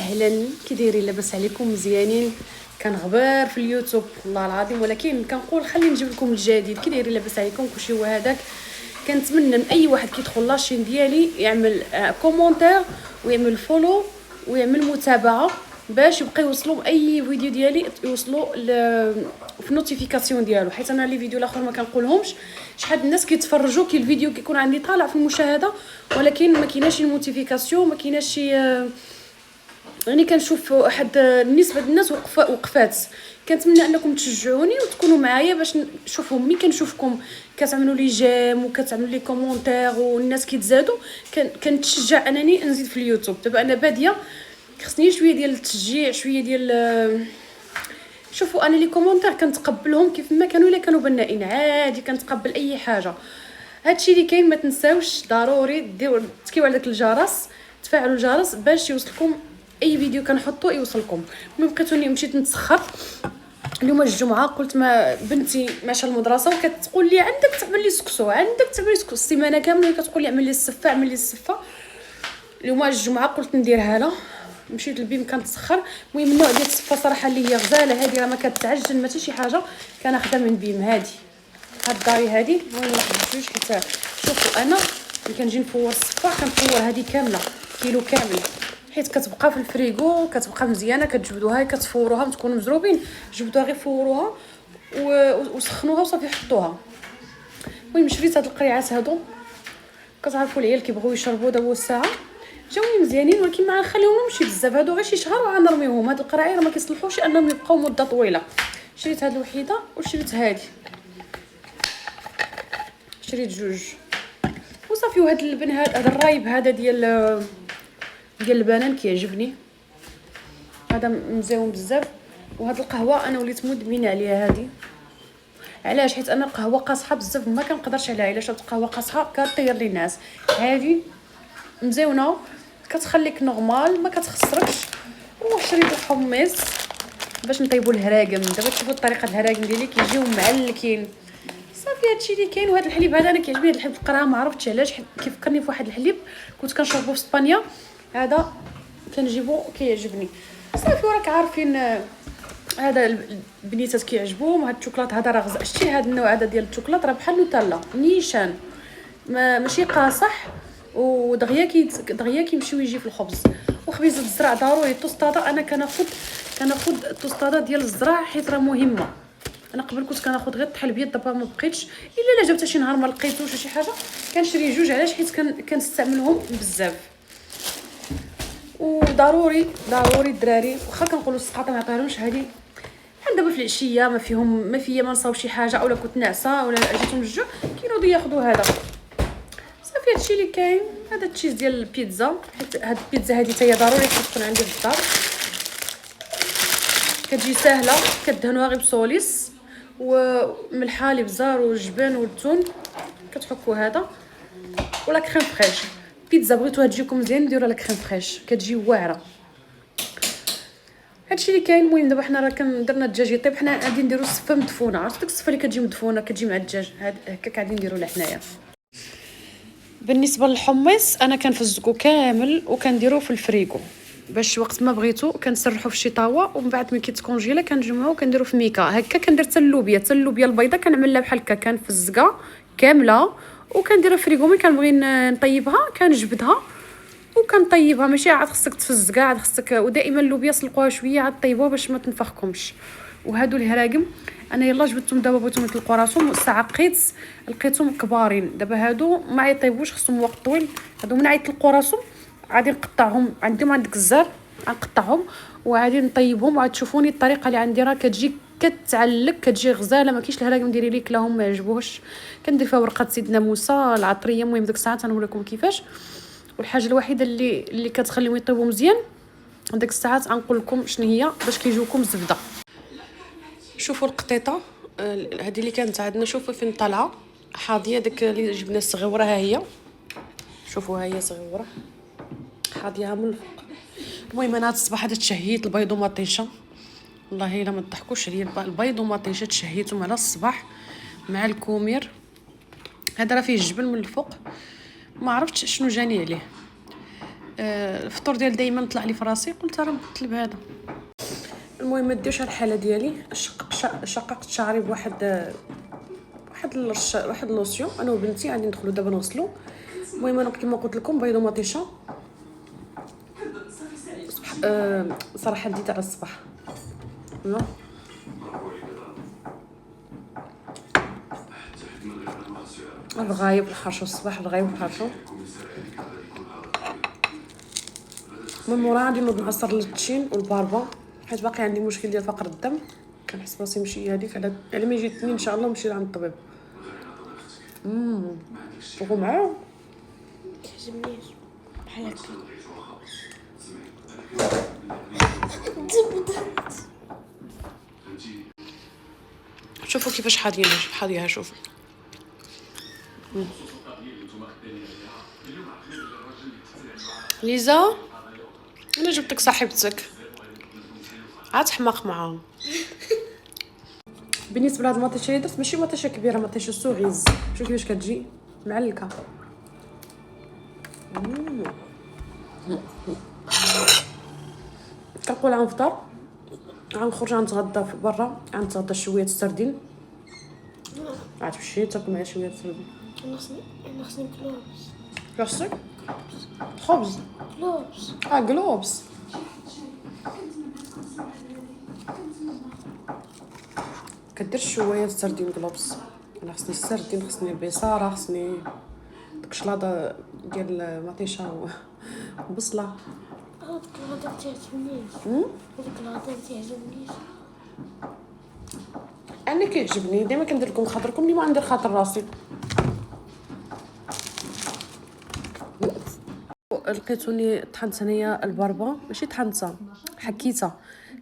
اهلا، كي دايرين؟ لاباس عليكم؟ مزيانين؟ كنغبر في اليوتيوب والله العظيم، ولكن كنقول خلي نجيب لكم الجديد. كي دايرين؟ لاباس عليكم؟ كلشي هو هذاك. كنتمنى من اي واحد كيدخل لاشين ديالي يعمل كومونتير ويعمل فولو ويعمل متابعه باش يبقى يوصلوا اي فيديو ديالي، يوصلوا في النوتيفيكاسيون ديالو، حيت انا لي فيديو الاخر ما كنقولهمش. شحال الناس كيتفرجوا كي الفيديو كيكون عندي طالع في المشاهده، ولكن ما كايناش النوتيفيكاسيون، ما كايناش يعني كنشوف واحد نسبه الناس وقفات. كنتمنى انكم تشجعوني وتكونوا معايا باش نشوفوا ملي كنشوفكم كتعملوا لي جيم وكتعملوا لي كومونتير والناس كيتزادوا، كنتشجع انني نزيد في اليوتيوب. دابا انا باديه، خصني شويه ديال التشجيع، شويه ديال شوفوا انا لي كومونتير كنتقبلهم كيف ما كانوا، الا كانوا بنائين عادي كنتقبل اي حاجه. هادشي اللي كاين. ما تنساوش ضروري ديروا تكيو على داك الجرس، تفعلوا الجرس باش يوصلكم اي فيديو كنحطو يوصلكم. المهم بقيتوني مشيت نتسخر اليوم الجمعه، قلت ما بنتي ماشى المدرسه وكتقول لي عندك تعمل لي سكسو، عندك تعمل لي سكسو السيمانه كامله كتقول لي اعمل لي السفه، اعمل لي السفه. اليوم الجمعه قلت نديرها لها، مشيت للبيم كنتسخر. المهم النوع ديال السفه صراحه اللي هي غزاله، هذه راه ما كتعجن ما حتى شي حاجه، كناخذها من بيم. هذه هاد الداري هذه المهم واحد جوج، حيت شوفوا انا ملي كنجي نفور السفه كنفور هذه كامله كيلو كامل، حيت كتبقى في الفريغو كتبقى مزيانه، كتجبدوها كتفوروها تكونوا مزروبين، جبدوها غير فوروها وسخنوها وصافي حطوها. المهم شريت هاد القريعات هادو، كتعرفوا العيال كيبغيو يشربوا دابا الساعه، جاوني مزيانين، ولكن ما غنخليوهمش بزاف، هادو غير شي شهر وغنرميوهم. هاد القراعي راه ما كيصلحوش انهم يبقاو مده طويله. شريت هاد الوحيده وشريت هادي، شريت جوج وصافي. وهاد اللبن هذا الرايب هذا ديال البنان كيعجبني، هذا مزيون بزاف. وهاد القهوه انا وليت مدمنه عليها هذه. علاش؟ حيت انا القهوه قاصحه بزاف ما كنقدرش عليها، الا شربت قهوه قاصحه كطير لي الناس. هذه مزيونه كتخليك نورمال ما كتخسركش. وشريت الحمص باش نطيبوا الهراقم. دابا تشوفوا الطريقه الهراقم ديالي كيجيو معلكين صافي. هادشي اللي كاين. وهذا الحليب هذا انا كيعجبني، هذا الحليب القرعه ما عرفتش علاش كيفكرني في واحد الحليب كنت كنشربو في اسبانيا، هذا كنجيبو كيعجبني صافي. وراك عارفين هذا البنيتات كيعجبوهم. هاد الشوكولات هذا راه شتي هذا النوع هذا ديال الشوكولات راه بحال نوتيلا نيشان، ماشي قاصح، ودغيا دغيا كيمشي ويجي في الخبز. وخبيزه الزرع ضروري. التوستاده انا كناخذ التوستاده ديال الزرع حيت راه مهمه. انا قبل كنت كناخذ غير الطحال بيض، دابا ما بقيتش الا جبت شي نهار ما لقيتوش شي حاجه كنشري جوج. علاش؟ حيت كنستعملهم بزاف. وضروري الدراري واخا كنقولوا السقاطه ما عطيهمش هذه بحال دابا في العشيه ما فيا ما نصاوب شي حاجه، اولا كنت ناعسه ولا جيتهم الجوع كينوضوا ياخذوا هذا صافي. هادشي اللي كاين. هذا التشيز ديال البيتزا، حيت هاد البيتزا هذه حتى هي ضروري تكون عندي في الدار. كتجي ساهله، كدهنوها غير بسوليس وملحه الابزار والجبن والثوم، كتحكوا هذا ولا كريم فريش. بيتزا بغيتوها تجيكم مزيان ديروها لا كريم فريش كتجي واعره. هادشي اللي كاين. المهم دابا حنا راه درنا الدجاج يطيب، حنا غادي نديرو السفه مدفونه. عرفتي ديك السفه اللي كتجي مدفونه كتجي مع الدجاج، هكاك غادي نديرو لها حنايا. بالنسبه للحمص انا كنفزقو كامل وكنديروه في الفريغو باش وقت ما بغيتو كنسرحو في شي طاوه، ومن بعد ملي كيتكونجيلا كنجمعو وكنديرو في ميكا. هكا كندير حتى اللوبيا البيضاء كنعملها بحال هكا، كنفزقها كامله وكنديرها في الفريغو. ملي كنبغي نطيبها كنجبدها وكنطيبها، ماشي عاد خصك تفزقها، عاد خصك. ودائما اللوبيا سلقوها شويه عاد طيبوها باش ما تنفخكمش. وهادو الهراقم انا يلا جبدتهم دابا بغيتهم يطلقوا راسهم، الساعه لقيتهم كبارين. دابا هادو ما يطيبوش، خصهم وقت طويل. هادو من يطلقوا راسهم غادي نقطعهم، عندك الزر غنقطعهم وغادي نطيبهم. وعاد تشوفوني الطريقه اللي عندي راه كتجي كتعلق، كتجي غزاله. ما كاينش الهراقم ديري لي كلاهم ما يعجبوش، كندير فيها ورقه سيدنا موسى العطريه. المهم ديك الساعه تنوريكم كيفاش. والحاجه الوحيده اللي كتخليهم يطيبوا مزيان ديك الساعات غنقول لكم شنو هي باش كيجيوكم زبده. شوفوا القطيطه هذه اللي كانت عندنا، شوفوا فين طالعه حاضيه. داك اللي جبنا الصغيره ها هي، شوفوا ها هي صغيره حاضيها من الفوق. المهم انا هاد الصباح هذا تشهيت البيض ومطيشه، والله الا ما تضحكوش عليا، البيض ومطيشه تشهيتهم على الصباح مع الكومير. هذا راه فيه الجبن من الفوق، ما عرفتش شنو جاني عليه. الفطور ديال دائما طلع لي في راسي، قلت راه نبدل بهذا. المهم ما ديرش الحاله ديالي، شققت شعري بواحد واحد اللوسيون. انا وبنتي غادي ندخلوا دابا نغسلوا. المهم انا كما قلت لكم بيضه مطيشه صراحه ديت على الصباح. الغايب الحرشو الصباح، الغايب الحرشو. من مورا غادي نوض نعصر التشين والباربا، حيت باقي عندي مشكل ديال فقر الدم. كنحس راسي نمشي هذيك على ما يجي الاثنين ان شاء الله نمشي لعند الطبيب. بغوا معاه كيعجبنيش بحال هكا. شوفوا كيفاش حاضيها شوفوا. ليزا انا جبتك صاحبتك، عاد حماق معاهم. بالنسبه لهاد المطيشه اللي درت ماشي مطيشه كبيره، مطيشه سوغيز. شوف كيفاش كتجي معلكه. كنقول غنفطر، غنخرج غنتغدى في برا، غنتغدى شويه السردين. غتمشي تاكل معايا شويه السردين. انا خصني كلوبس. خاصك خبز كلوبس. جلوبس. كدير شويه السردين جلوبس. انا خصني السردين، خصني البصاره، خصني داك الشلاضه ديال المطيشه وبصله. هاد الغدا تيعجبنيش. هاد الغدا تيعجبنيش. انا كيعجبني ديما كندير لكم خاطركم، ديما ندير خاطر راسي. لقيتوني طحنت انايا البربه، ماشي طحنتها،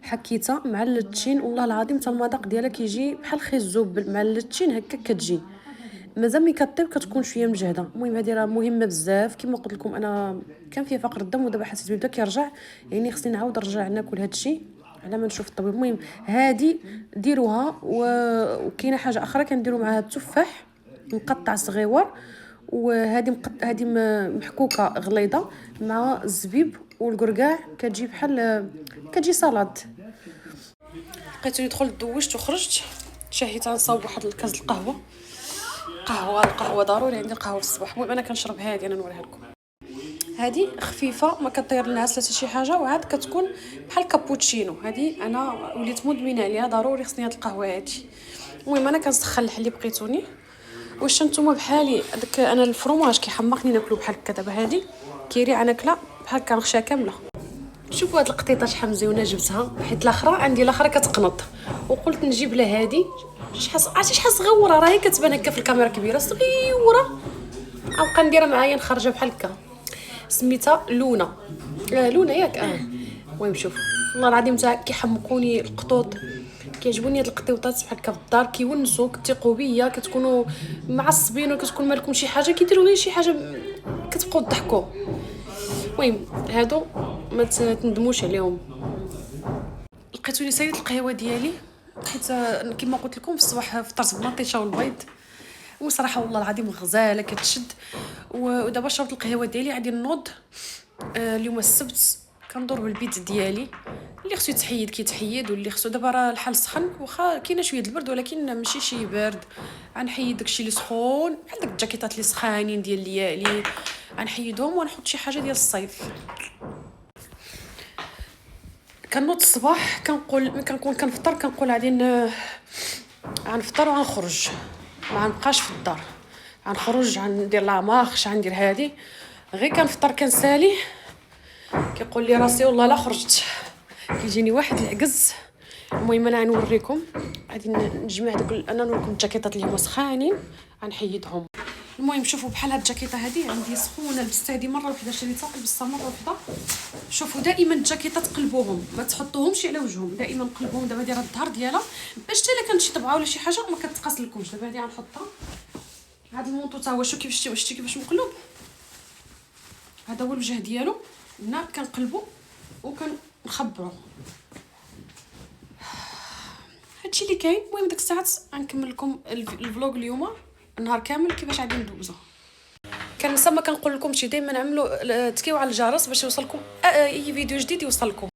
حكيتها مع التشين. والله العظيم حتى المذاق ديالها كيجي بحال خيزوب مع التشين هكا كتجي. مازال ملي كطيب كتكون شويه مجهده. المهم هذه راه مهمه بزاف. كما قلت لكم انا كان فيها فقر الدم ودابا حسيت بدا كيرجع، يعني خصني نعاود نرجع ناكل هذا الشيء على ما نشوف الطبيب. المهم هذه ديروها. وكاينه حاجه اخرى كنديروا معها التفاح مقطع صغيور، وهذه هذه محكوكه غليظه مع الزبيب والقرقاع، كتجي بحال كتجي سلطه. لقيتوني دخلت دوشت وخرجت شهيت. غنصاوب واحد الكاس القهوه. القهوه ضروري عندي القهوه في الصباح. المهم انا كنشرب هذه، انا نوريها لكم. هذه خفيفه ما كطير الناس لا شي حاجه، وعاد كتكون بحال كابوتشينو. هذه انا وليت مدمنه عليها، ضروري خصني هاد القهوه هذه. المهم انا كنسخن الحليب بقيتوني. واش نتوما بحالي داك انا الفرماج كيحمقني ناكلو بحال هكا. دابا هذه كيريع ناكله بحال هكا نغشاها كامله. شوفوا هاد القطيطه شحال مزيونه جبتها، حيت الاخرى عندي الاخرى كتقنط، وقلت نجيب لها هذه. عرفتي شحال صغيره، راهي كتبان هكا في الكاميرا كبيره صغيره. غنبقى نديرها معايا نخرجها بحال هكا. سميتها لونا. لونا ياك. المهم شوف والله العظيم تا كيحمقوني القطوط. كيعجبوني هاد القطيوطات بحال هكا في الدار، كيونسوا، كتيقوا بيا، كتكونوا معصبين وكتكون مالكم شي حاجه، كيديروا غير شي حاجه كتبقاو تضحكوا. المهم هادو ما تندموش عليهم. لقيتوني ساليت القهوه ديالي، حيت كما قلت لكم في الصباح فطرت بالمطيشه والبيض، وصراحه والله العظيم غزاله كتشد. ودابا شربت القهوه ديالي. غادي نوض اليوم السبت كندور بالبيت ديالي اللي خصو يتحيد كيتحيد، واللي خصو دابا راه الحال سخن، واخا كاينه شويه البرد ولكن ماشي شي برد. غنحيد داكشي اللي سخون بحال داك الجاكيطات اللي سخانين ديال الليالي، غنحيدهم ونحط شي حاجه ديال الصيف. كنوض الصباح كنكون كنفطر، كنقول غادي غنفطر وغنخرج، ما غنبقاش في الدار. غنخرج غندير لا مارش، غندير هادي. غير كنفطر كنسالي كيقول لي راسي والله لا خرجت، كيجيني واحد العكز. المهم انا غنوريكم، غادي نجمع داك انا نوريكم الجاكيطات اللي هما سخانين غنحيدهم. المهم شوفوا بحال هاد الجاكيطه هذه عندي سخونه، لبستها هذه مره وحده، شريتها لبستها مره وحده. شوفوا دائما الجاكيطات قلبوهم، ما تحطوهمش على وجههم، دائما قلبوهم. دابا دايره الظهر ديالها باش حتى الا كانت شي طبعه ولا شي حاجه ما كتقاس لكمش. دابا هذه غنحطها. هذا المونطو تا هو شتي كيفاش مقلوب. هذا هو الوجه ديالو. هنا كنقلبو وكنخبعو. هادشي اللي كاين. المهم ديك الساعات غنكمل لكم الفلوق اليوم نهار كامل كيفاش غادي ندوزو. كنسى ما كنقول لكمش دائما عملوا تكيو على الجرس باش يوصلكم اي فيديو جديد يوصلكم.